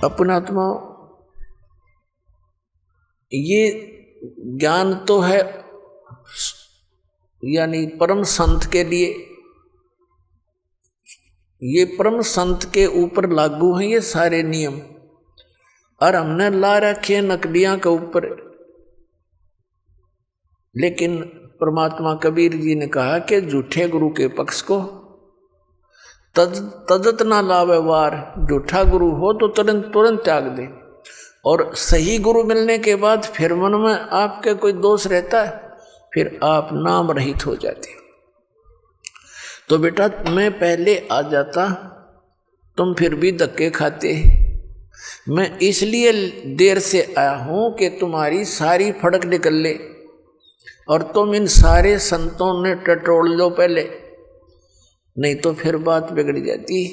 अपनात्मा, ये ज्ञान तो है यानी परम संत के लिए, ये परम संत के ऊपर लागू हैं ये सारे नियम, और हमने ला रखे नकलियां के ऊपर। लेकिन परमात्मा कबीर जी ने कहा कि झूठे गुरु के पक्ष को तजत ना लावे वार, झूठा गुरु हो तो तुरंत तुरंत त्याग दे। और सही गुरु मिलने के बाद फिर मन में आपके कोई दोष रहता है, फिर आप नाम रहित हो जाते। तो बेटा मैं पहले आ जाता, तुम फिर भी धक्के खाते। मैं इसलिए देर से आया हूं कि तुम्हारी सारी फड़क निकल ले और तुम इन सारे संतों ने टटोल लो पहले, नहीं तो फिर बात बिगड़ जाती।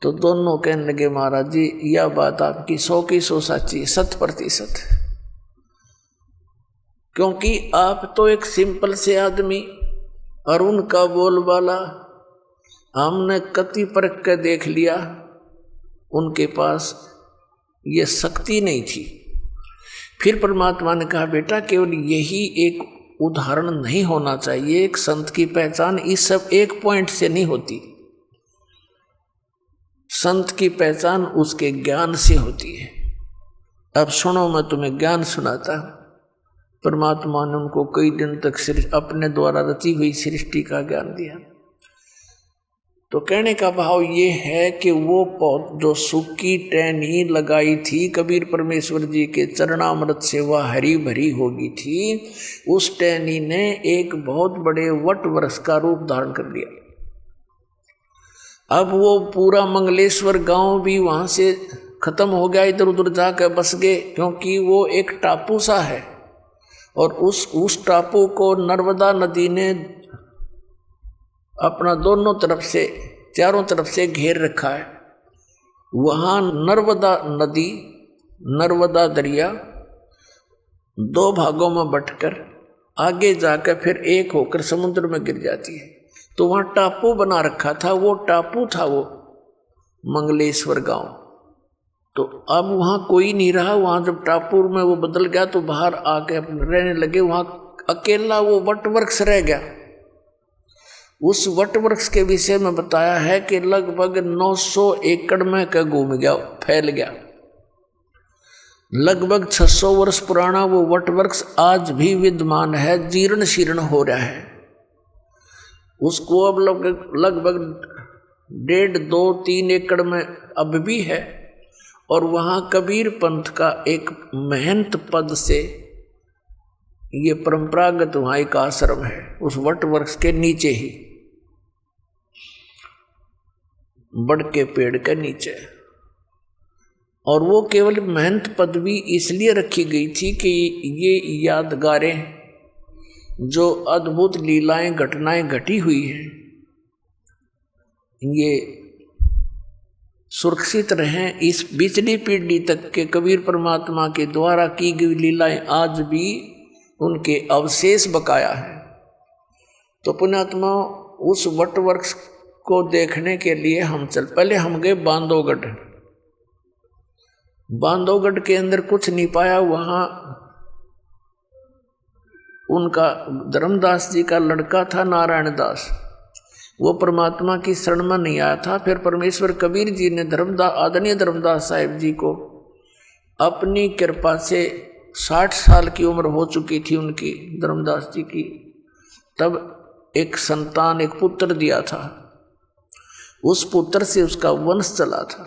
तो दोनों कहने लगे महाराज जी यह बात आपकी 100 की 100 सच्ची, 100%। क्योंकि आप तो एक सिंपल से आदमी और उनका बोलबाला हमने कति परख के देख लिया, उनके पास ये शक्ति नहीं थी। फिर परमात्मा ने कहा बेटा केवल यही एक उदाहरण नहीं होना चाहिए, एक संत की पहचान इस सब एक पॉइंट से नहीं होती। संत की पहचान उसके ज्ञान से होती है। अब सुनो मैं तुम्हें ज्ञान सुनाता। परमात्मा ने उनको कई दिन तक अपने द्वारा रची हुई सृष्टि का ज्ञान दिया। तो कहने का भाव ये है कि वो जो सूखी टहनी लगाई थी कबीर परमेश्वर जी के चरणामृत से वह हरी भरी होगी थी, उस टहनी ने एक बहुत बड़े वट वृक्ष का रूप धारण कर लिया। अब वो पूरा मंगलेश्वर गांव भी वहां से खत्म हो गया, इधर उधर जाकर बस गए, क्योंकि वो एक टापू सा है और उस टापू को नर्मदा नदी ने अपना दोनों तरफ से चारों तरफ से घेर रखा है। वहां नर्मदा नदी, नर्मदा दरिया 2 भागों में बंटकर आगे जाकर फिर एक होकर समुद्र में गिर जाती है। तो वहां टापू बना रखा था, वो टापू था वो मंगलेश्वर गांव। तो अब वहां कोई नहीं रहा, वहां जब टापू में वो बदल गया तो बाहर आके रहने लगे। वहां अकेला वो वट वृक्ष रह गया। उस वट वृक्ष के विषय में बताया है कि लगभग 900 एकड़ में का घूम गया, फैल गया। लगभग 600 वर्ष पुराना वो वट वृक्ष आज भी विद्यमान है, जीर्ण शीर्ण हो रहा है। उसको अब लगभग 1.5, 2, 3 एकड़ में अब भी है। और वहां कबीर पंथ का एक महंत पद से ये परंपरागत वहां एक आश्रम है, उस वट वृक्ष के नीचे ही, बड़ के पेड़ के नीचे। और वो केवल महंत पदवी इसलिए रखी गई थी कि ये यादगारें, जो अद्भुत लीलाएं घटनाएं घटी हुई हैं, ये सुरक्षित रहें इस पिछली पीढ़ी तक के। कबीर परमात्मा के द्वारा की गई लीलाएं आज भी उनके अवशेष बकाया है। तो पुण्यात्मा उस वट वृक्ष को देखने के लिए पहले हम गए बांधवगढ़। बांधवगढ़ के अंदर कुछ नहीं पाया। वहां उनका धर्मदास जी का लड़का था नारायण दास, वो परमात्मा की शरण में नहीं आया था। फिर परमेश्वर कबीर जी ने आदरणीय धर्मदास साहिब जी को अपनी कृपा से 60 साल की उम्र हो चुकी थी उनकी, धर्मदास जी की, तब एक संतान, एक पुत्र दिया था। उस पुत्र से उसका वंश चला था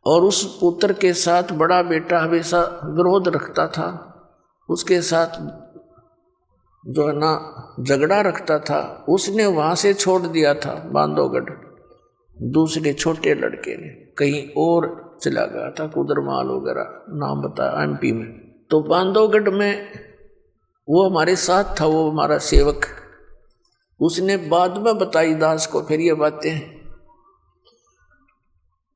और उस पुत्र के साथ बड़ा बेटा हमेशा विरोध रखता था, उसके साथ जो है ना झगड़ा रखता था। उसने वहां से छोड़ दिया था बांधवगढ़, दूसरे छोटे लड़के ने कहीं और चला गया था, कुदरमाल वगैरह नाम बताया, एमपी में। तो बांधवगढ़ में वो हमारे साथ था, वो हमारा सेवक। उसने बाद में बताई दास को फिर ये बातें।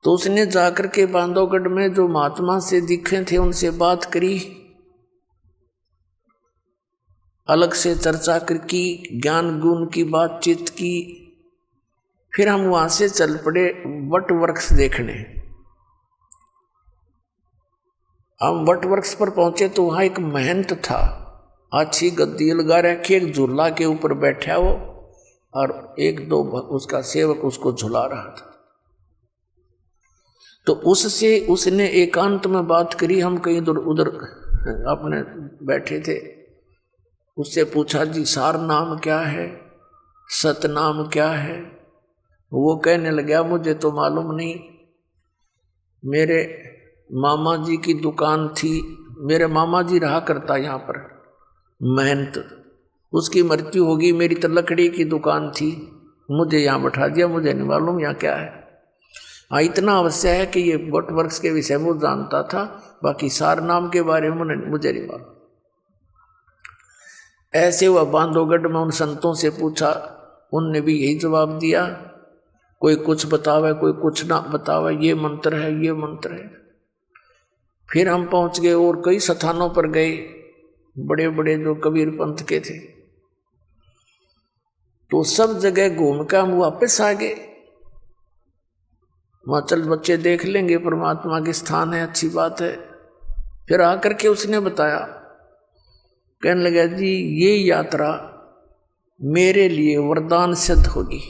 तो उसने जाकर के बांधवगढ़ में जो महात्मा से दिखे थे उनसे बात करी, अलग से चर्चा की, ज्ञान गुण की बातचीत की। फिर हम वहां से चल पड़े वट वृक्ष देखने। हम वट वृक्ष पर पहुंचे तो वहां एक महंत था, अच्छी गद्दी लगा रखी, एक झूला के ऊपर बैठा वो, और एक दो उसका सेवक उसको झुला रहा था। तो उससे उसने एकांत में बात करी, हम कहीं उधर अपने बैठे थे। उससे पूछा, जी सार नाम क्या है, सतनाम क्या है? वो कहने लगा, मुझे तो मालूम नहीं, मेरे मामा जी की दुकान थी, मेरे मामा जी रहा करता यहाँ पर महंत, उसकी मृत्यु होगी, मेरी तो लकड़ी की दुकान थी, मुझे यहाँ बैठा दिया, मुझे नहीं मालूम यहाँ क्या है। हाँ, इतना अवश्य है कि ये वट वृक्ष के विषय में जानता था, बाकी सार नाम के बारे में मुझे नहीं मालूम। ऐसे हुआ बांधवगढ़ में उन संतों से पूछा, उनने भी यही जवाब दिया, कोई कुछ बतावे कोई कुछ ना बतावे, ये मंत्र है ये मंत्र है। फिर हम पहुंच गए और कई स्थानों पर गए, बड़े बड़े जो कबीर पंथ के थे, तो सब जगह घूम कर हम वापस आ गए। वहाँ चल बच्चे देख लेंगे, परमात्मा के स्थान है, अच्छी बात है। फिर आकर के उसने बताया, कहने लगा, जी ये यात्रा मेरे लिए वरदान सिद्ध होगी।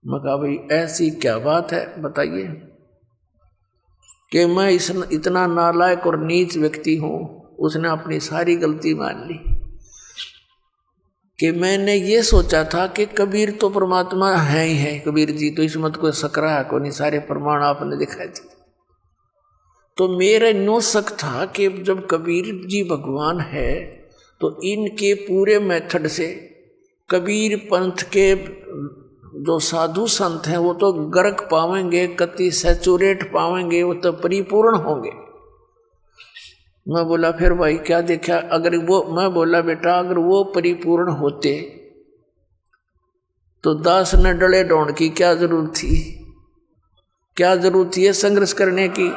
मैं कहा, भाई ऐसी क्या बात है, बताइए। कि मैं इतना नालायक और नीच व्यक्ति हूं। उसने अपनी सारी गलती मान ली कि मैंने ये सोचा था कि कबीर तो परमात्मा है ही है, कबीर जी तो इस मत को सकरा को नहीं, सारे प्रमाण आपने दिखाए थे। तो मेरा नो शक था कि जब कबीर जी भगवान है तो इनके पूरे मेथड से कबीर पंथ के जो साधु संत हैं वो तो गर्क पावेंगे, कति सैचुरेट पावेंगे, वो तो परिपूर्ण होंगे। मैं बोला, फिर भाई क्या देखा, अगर वो, मैं बोला बेटा अगर वो परिपूर्ण होते तो दास ने डले ढोंड की क्या जरूरत थी, क्या जरूरत थी संघर्ष करने की।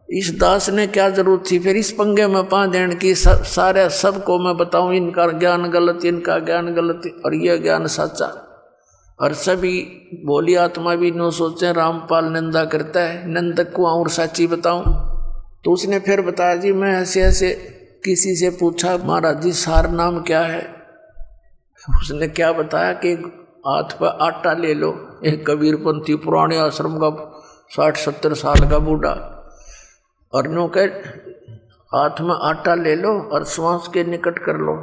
इस दास ने क्या जरूरत थी फिर इस पंगे में पा देने की, सारे सबको मैं बताऊं इनका ज्ञान गलत, इनका ज्ञान गलत और यह ज्ञान सच्चा। और सभी बोली आत्मा भी नो सोचे, रामपाल निंदा करता है, निंदक को और सच्ची बताऊं। तो उसने फिर बताया, जी मैं ऐसे ऐसे किसी से पूछा, महाराज जी सार नाम क्या है? उसने क्या बताया कि हाथ पर आटा ले लो। एक कबीरपंथी पुराने आश्रम का 60-70 साल का बूढ़ा, और नो कह हाथ में आटा ले लो और श्वास के निकट कर लो,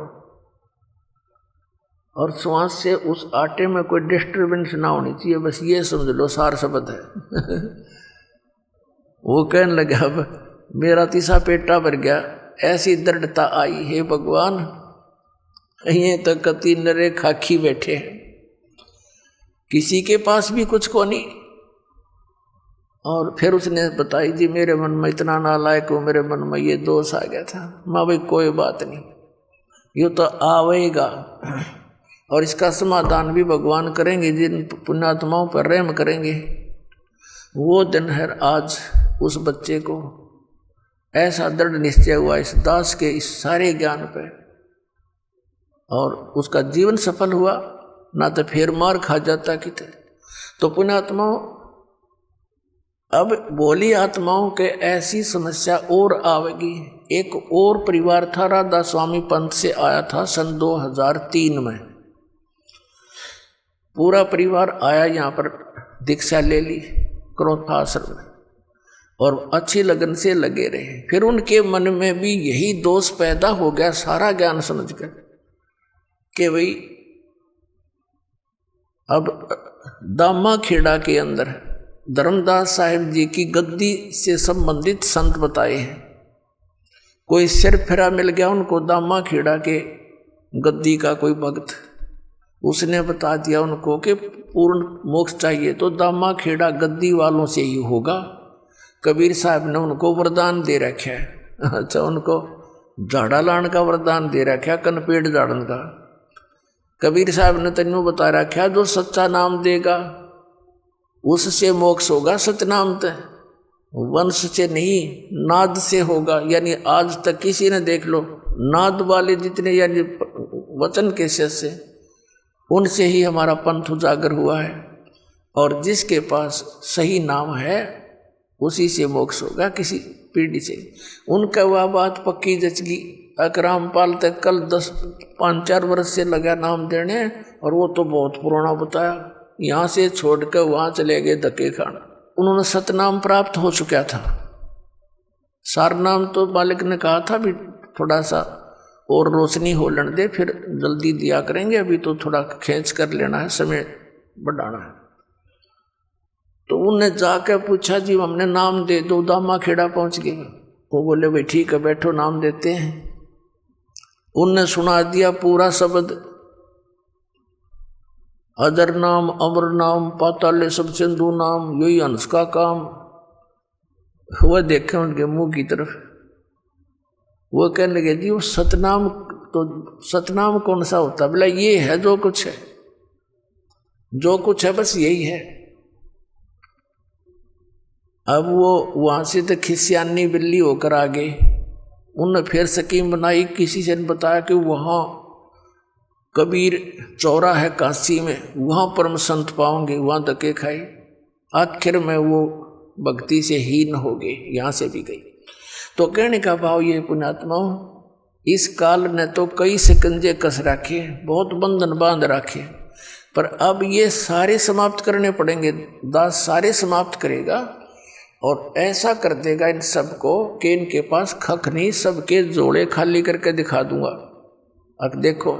और श्वास से उस आटे में कोई डिस्टर्बेंस ना होनी चाहिए, बस ये समझ लो सार शब्द है। वो कहने लगा, अब मेरा तीसरा पेटा भर गया, ऐसी दृढ़ता आई, हे भगवान ये तो कति नरे खाकी बैठे हैं, किसी के पास भी कुछ को नहीं। और फिर उसने बताई, जी मेरे मन में इतना नालायक हो, मेरे मन में ये दोष आ गया था। माँ भाई कोई बात नहीं, ये तो आवेगा और इसका समाधान भी भगवान करेंगे, जिन पुण्यात्माओं पर रहम करेंगे। वो दिन है आज। उस बच्चे को ऐसा दृढ़ निश्चय हुआ इस दास के इस सारे ज्ञान पे, और उसका जीवन सफल हुआ, ना तो फिर मार खा जाता किते। तो पुण्यात्माओं, अब भोली आत्माओं के ऐसी समस्या और आवेगी। एक और परिवार था, राधा स्वामी पंथ से आया था सन 2003 में, पूरा परिवार आया यहाँ पर, दीक्षा ले ली क्रोधाश्रम में, और अच्छी लगन से लगे रहे। फिर उनके मन में भी यही दोष पैदा हो गया, सारा ज्ञान समझकर, कि भाई अब दामा खेड़ा के अंदर धर्मदास साहिब जी की गद्दी से संबंधित संत बताए हैं। कोई सिर फिरा मिल गया उनको दामा खेड़ा के गद्दी का कोई भक्त, उसने बता दिया उनको कि पूर्ण मोक्ष चाहिए तो दामा खेड़ा गद्दी वालों से ही होगा। कबीर साहब ने उनको वरदान दे रखा है। अच्छा, उनको झाड़ा लाने का वरदान दे रखा है, कनपेड़ झाड़न का। कबीर साहब ने तेनों बता रखा, जो सच्चा नाम देगा उससे मोक्ष होगा। सतनाम तो वंश से नहीं, नाद से होगा। यानी आज तक किसी ने देख लो, नाद वाले जितने यानी वचन के से उनसे ही हमारा पंथ उजागर हुआ है। और जिसके पास सही नाम है उसी से मोक्ष होगा, किसी पीढ़ी से। उनका वह बात पक्की जच गई। रामपाल तक कल 5-4 वर्ष से लगा नाम देने, और वो तो बहुत पुराना बताया। यहाँ से छोड़कर वहाँ चले गए धक्के खान। उन्होंने सतनाम प्राप्त हो चुका था। सारनाम तो मालिक ने कहा था भी थोड़ा सा और रोशनी हो लेने दे, फिर जल्दी दिया करेंगे, अभी तो थोड़ा खींच कर लेना है, समय बढ़ाना है। तो उन्हें जाकर पूछा जी हमने नाम दे दो, दामा खेड़ा पहुंच गए। वो बोले भाई ठीक है बैठो नाम देते हैं। उनने सुना दिया पूरा शब्द, अदर नाम अमर नाम पाताले सब सिंधु नाम, यही हंस का काम। वह देखे उनके मुंह की तरफ, वो कहने लगे जी वो सतनाम, तो सतनाम कौन सा होता? बोला ये है जो कुछ है, जो कुछ है बस यही है। अब वो वहां से तो खिसियानी बिल्ली होकर आ गए। उन्होंने फिर स्कीम बनाई, किसी से बताया कि वहाँ कबीर चौरा है काशी में, वहाँ परम संत पाओगे, वहाँ धक्के खाए। आखिर में वो भक्ति से हीन हो गए, यहाँ से भी गई। तो कहने का भाव ये पुण्यात्माओं, इस काल ने तो कई शिकंजे कस रखे, बहुत बंधन बांध रखे, पर अब ये सारे समाप्त करने पड़ेंगे। दास सारे समाप्त करेगा और ऐसा कर देगा इन सबको कि इनके पास खख नहीं, सबके जोड़े खाली करके दिखा दूंगा। अब देखो